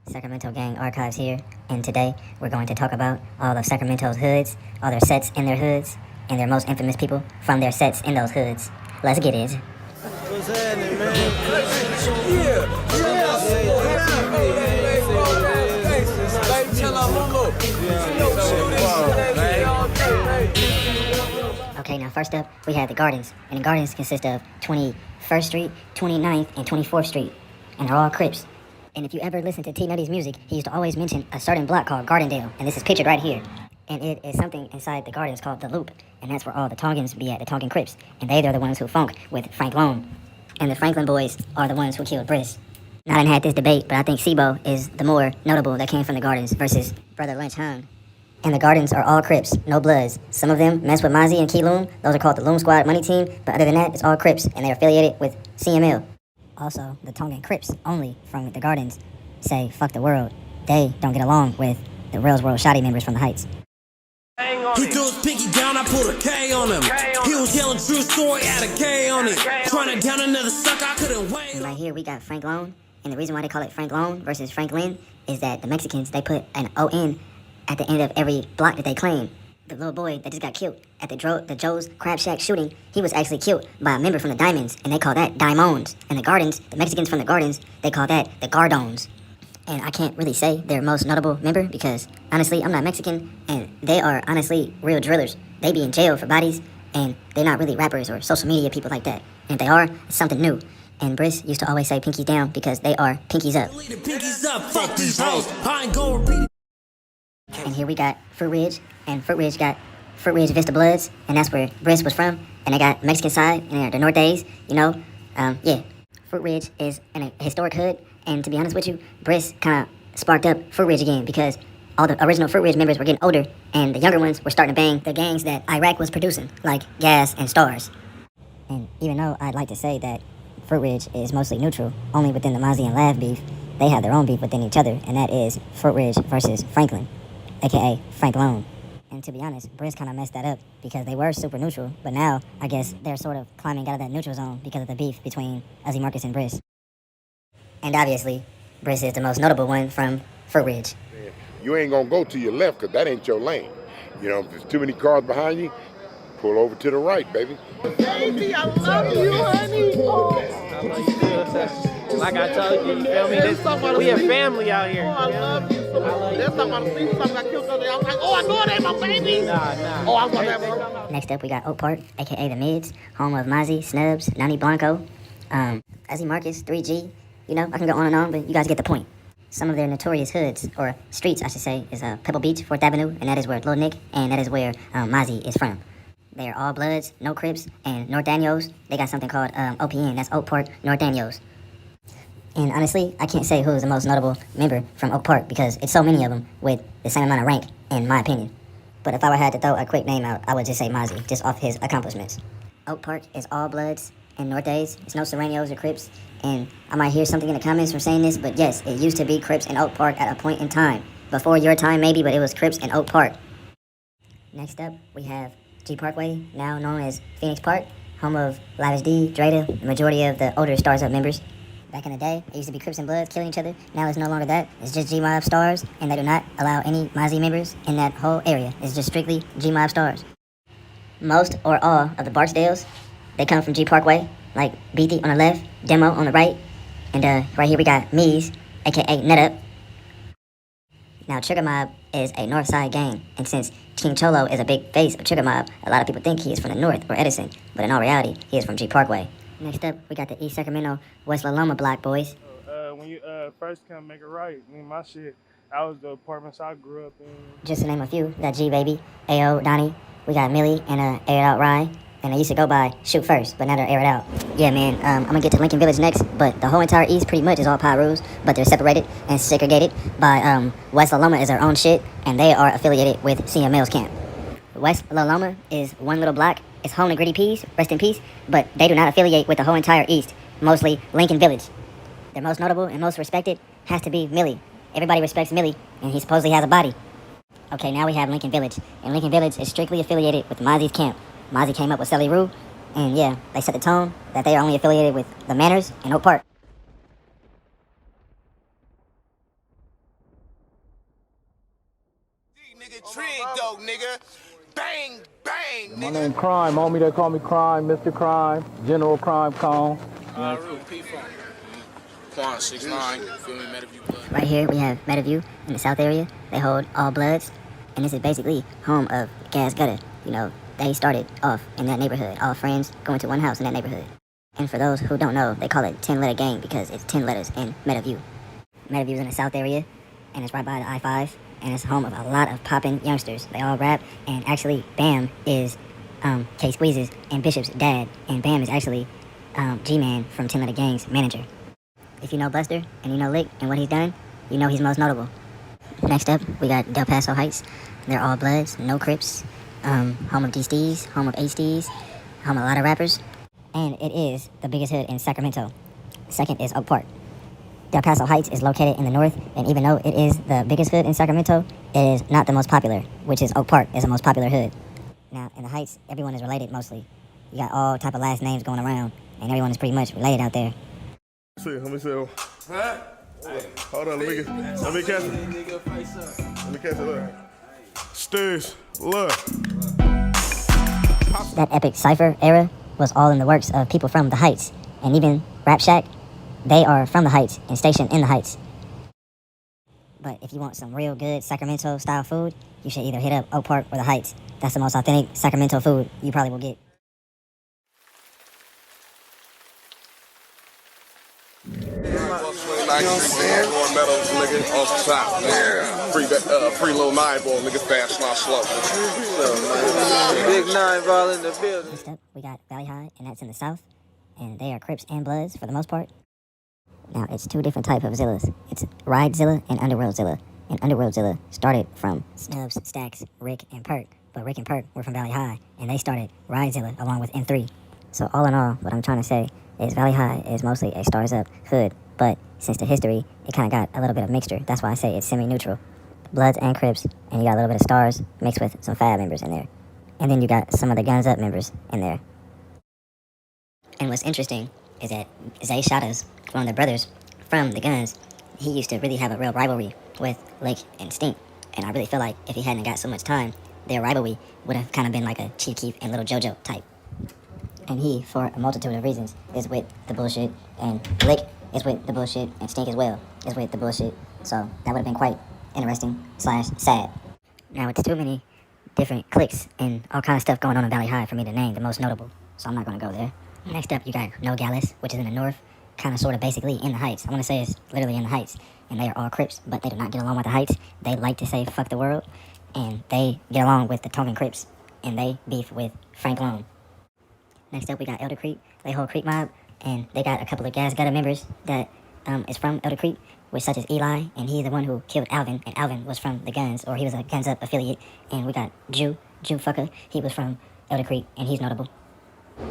Sacramento Gang Archives here, and today we're going to talk about all of Sacramento's hoods, all their sets in their hoods, and their most infamous people from their sets in those hoods. Let's get it. What's happening, man? Okay, now first up, we have the Gardens, and the Gardens consist of 21st Street, 29th, and 24th Street, and they're all Crips. And if you ever listen to T Nutty's music, he used to always mention a certain block called Gardendale, and this is pictured right here. And it is something inside the Gardens called the Loop, and that's where all the Tongans be at, the Tongan Crips, and they're the ones who funk with Frank Lone. And the Franklin boys are the ones who killed Briss. Now, I done had this debate, but I think Sibo is the more notable that came from the Gardens versus Brother Lynch Hung. And the Gardens are all Crips, no Bloods. Some of them mess with Mozzie and Key Loon. Those are called the Loon Squad Money Team, but other than that, it's all Crips, and they're affiliated with CML. Also, the Tongan Crips, only from the Gardens, say fuck the world. They don't get along with the Rails World Shoddy members from the Heights. He threw his pinky down, I pulled a K on him. He was yelling true story, had a K on it. Trying to down another sucker, I couldn't wait. And right here we got Frank Lone, and the reason why they call it Frank Lone versus Franklin is that the Mexicans, they put an O-N at the end of every block that they claim. The little boy that just got killed at the Joe's Crab Shack shooting, he was actually killed by a member from the Diamonds, and they call that Diamonds. And the Gardens, the Mexicans from the Gardens, they call that the Gardones. And I can't really say their most notable member because, honestly, I'm not Mexican, and they are honestly real drillers. They be in jail for bodies, and they're not really rappers or social media people like that. And if they are, it's something new. And Briss used to always say pinkies down because they are pinkies up. Pinkies up, fuck these hoes. I ain't gonna repeat it. And here we got Fruit Ridge, and Fruit Ridge got Fruit Ridge Vista Bloods, and that's where Briss was from. And they got Mexican side, and they're the Nortes, you know. Yeah, Fruit Ridge is in a historic hood. And to be honest with you, Briss kind of sparked up Fruit Ridge again because all the original Fruit Ridge members were getting older and the younger ones were starting to bang the gangs that Iraq was producing, like Gas and Stars. And even though I'd like to say that Fruit Ridge is mostly neutral, only within the Mozzie and Lav beef, they have their own beef within each other, and that is Fruit Ridge versus Franklin, aka Frank Lone. And to be honest, Briss kind of messed that up because they were super neutral, but now I guess they're sort of climbing out of that neutral zone because of the beef between Ozzy Marcus and Briss. And obviously, Briss is the most notable one from Fruit Ridge. You ain't gonna go to your left because that ain't your lane. You know, if there's too many cars behind you, pull over to the right, baby. Baby, I love you, honey. Oh. I love you too. Like I told you, you feel me? We a family out here. Oh, I love you so much. There's somebody see something I killed the other day. I was like, oh, I know it ain't my baby. Nah. Oh, I want that one. Next up, we got Oak Park, aka the Mids, home of Mozzie, Snubs, Nani Blanco, Ozzy Marcus, 3G. You know, I can go on and on, but you guys get the point. Some of their notorious hoods, or streets, I should say, is Pebble Beach, 4th Avenue, and that is where Lil Nick, and that is where Mozzie is from. They are all Bloods, no Crips, and North Daniels. They got something called OPN, that's Oak Park, North Daniels. And honestly, I can't say who is the most notable member from Oak Park because it's so many of them with the same amount of rank, in my opinion. But if I had to throw a quick name out, I would just say Mozzie, just off his accomplishments. Oak Park is all Bloods and North Days. It's no Serranios or Crips. And I might hear something in the comments from saying this, but yes, it used to be Crips and Oak Park at a point in time. Before your time, maybe, but it was Crips and Oak Park. Next up, we have G Parkway, now known as Phoenix Park, home of Lavish D, Drada, the majority of the older Stars Up members. Back in the day, it used to be Crips and Bloods killing each other. Now it's no longer that. It's just G-Mob Stars, and they do not allow any Mozzie members in that whole area. It's just strictly G-Mob Stars. Most or all of the Barksdales, they come from G Parkway, like Beatty on the left, Demo on the right, and right here we got Mees, aka Nut Up. Now Trigger Mob is a north side gang, and since King Cholo is a big face of Trigger Mob, a lot of people think he is from the north or Edison, but in all reality, he is from G Parkway. Next up, we got the East Sacramento, West La Loma block, boys. When you first come make it right, I mean, my shit, I was the apartments I grew up in. Just to name a few, we got G Baby, AO, Donnie, we got Millie, and Air It Out Rye. And they used to go by Shoot First, but now they're Air It Out. Yeah, man, I'm gonna get to Lincoln Village next, but the whole entire East pretty much is all Pyrus, but they're separated and segregated by West La Loma is their own shit, and they are affiliated with CML's camp. West La Loma is one little block. It's home to Gritty Peas, rest in peace, but they do not affiliate with the whole entire East, mostly Lincoln Village. Their most notable and most respected has to be Millie. Everybody respects Millie, and he supposedly has a body. Okay, now we have Lincoln Village, and Lincoln Village is strictly affiliated with Mozzie's camp. Mozzie came up with Sally Rue, and yeah, they set the tone that they are only affiliated with the Manors and Oak Park. trig though, nigga. Bang, bang, nigga. My name Crime, homie. They call me Crime, Mr. Crime, General Crime Cone. Quan 6'9", feel me, Metaview Blood. Right here we have Metaview in the south area. They hold all Bloods, and this is basically home of Gas Gutter. You know, they started off in that neighborhood, all friends going to one house in that neighborhood. And for those who don't know, they call it 10-letter gang because it's 10 letters in Metaview. Metaview's in the south area, and it's right by the I-5, and it's home of a lot of poppin' youngsters. They all rap, and actually Bam is K Squeeze's and Bishop's dad, and Bam is actually G-Man from 10-letter gang's manager. If you know Buster and you know Lick and what he's done, you know he's most notable. Next up, we got Del Paso Heights. They're all Bloods, no Crips. Home of D-Steez, home of H-Steez, home of a lot of rappers. And it is the biggest hood in Sacramento. Second is Oak Park. Del Paso Heights is located in the north, and even though it is the biggest hood in Sacramento, it is not the most popular, which is Oak Park is the most popular hood. Now, in the Heights, everyone is related mostly. You got all type of last names going around, and everyone is pretty much related out there. Let me see. Huh? Hold on, let me catch it. Look. Stairs, look. That epic cypher era was all in the works of people from the Heights, and even Rap Shack, they are from the Heights and stationed in the Heights. But if you want some real good Sacramento style food, you should either hit up Oak Park or the Heights. That's the most authentic Sacramento food you probably will get. Going Meadows, nigga, off the top, nigga. Free little 9-ball, nigga, fast, not slow. Big 9 ball in the building. Next up, we got Valley High, and that's in the south. And they are Crips and Bloods for the most part. Now, it's two different types of Zillas. It's Ride Zilla and Underworld Zilla. And Underworld Zilla started from Snubs, Stacks, Rick, and Perk. But Rick and Perk were from Valley High, and they started Ride Zilla along with M3. So all in all, what I'm trying to say is Valley High is mostly a Stars Up hood, but since the history, it kind of got a little bit of mixture. That's why I say it's semi-neutral. Bloods and Crips, and you got a little bit of Stars mixed with some Fab members in there. And then you got some of the Guns Up members in there. And what's interesting is that Zay Shadows, one of the brothers from the Guns, he used to really have a real rivalry with Lick and Stink. And I really feel like if he hadn't got so much time, their rivalry would have kind of been like a Chief Keef and Little JoJo type. And he, for a multitude of reasons, is with the bullshit, and Lick is with the bullshit, and Stink as well is with the bullshit. So that would have been quite interesting / sad. Now, it's too many different cliques and all kind of stuff going on in Valley High for me to name the most notable, so I'm not going to go there. Next up, you got No Gallus, which is in the north, kind of sort of basically in the Heights. I want to say it's literally in the Heights, and they are all Crips, but they do not get along with the Heights. They like to say fuck the world, and they get along with the Tongan Crips, and they beef with Frank Lone. Next up, we got Elder Creek. They hold Creek Mob, and they got a couple of Gas Gutter members that is from Elder Creek, which such as Eli, and he's the one who killed Alvin, and Alvin was from the Guns, or he was a Guns Up affiliate. And we got Jew Fucker, he was from Elder Creek, and he's notable.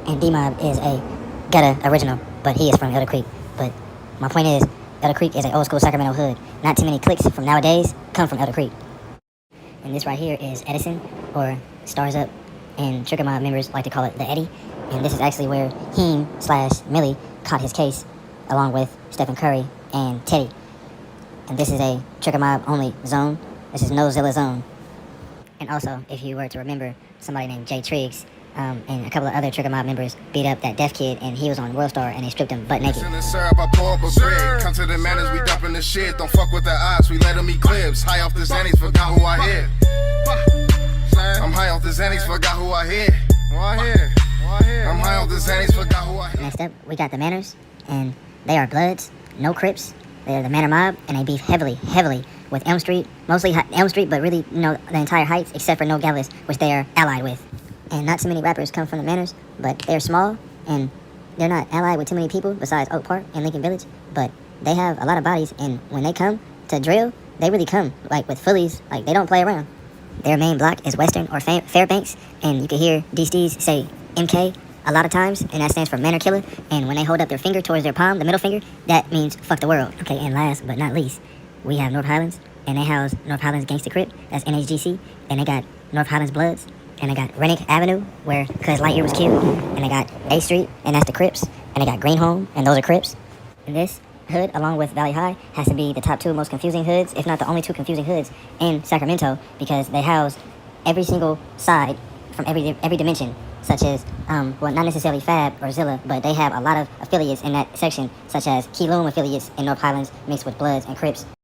And D-Mob is a Gutter original, but he is from Elder Creek. But my point is, Elder Creek is an old school Sacramento hood. Not too many cliques from nowadays come from Elder Creek. And this right here is Edison, or Stars Up, and Trigger Mob members like to call it the Eddie. And this is actually where Heem/Millie caught his case, along with Stephen Curry and Teddy. And this is a Trigger Mob only zone. This is no Zilla zone. And also, if you were to remember, somebody named Jay Triggs and a couple of other Trigger Mob members beat up that deaf kid, and he was on World Star, and they stripped him butt naked. Come to the manners, we dumping the shit. Don't fuck with the odds, we let them eat clips. High off the Xannies, forgot who I hit. I'm high off the Xannies, forgot who I hit. I'm high off the Xannies, forgot who I hit. Next up, we got the Manners, and they are Bloods, no Crips. They're the Manor Mob, and they beef heavily with Elm Street. Mostly Elm Street, but really, the entire Heights, except for No Gallus, which they are allied with. And not too many rappers come from the Manors, but they're small, and they're not allied with too many people besides Oak Park and Lincoln Village, but they have a lot of bodies, and when they come to drill, they really come, like, with fullies. Like, they don't play around. Their main block is Western or Fairbanks, and you can hear D-Steez say MK a lot of times, and that stands for Manor Killer. And when they hold up their finger towards their palm, the middle finger, that means fuck the world. Okay, and last but not least, we have North Highlands, and they house North Highlands Gangsta Crip, that's NHGC, and they got North Highlands Bloods, and they got Rennick Avenue, where Cuz Lightyear was killed, and they got A Street, and that's the Crips, and they got Greenholm, and those are Crips. And this hood, along with Valley High, has to be the top 2 most confusing hoods, if not the only 2 confusing hoods in Sacramento, because they house every single side from every dimension, such as, well, not necessarily Fab or Zilla, but they have a lot of affiliates in that section, such as Key Loom affiliates in North Highlands mixed with Bloods and Crips.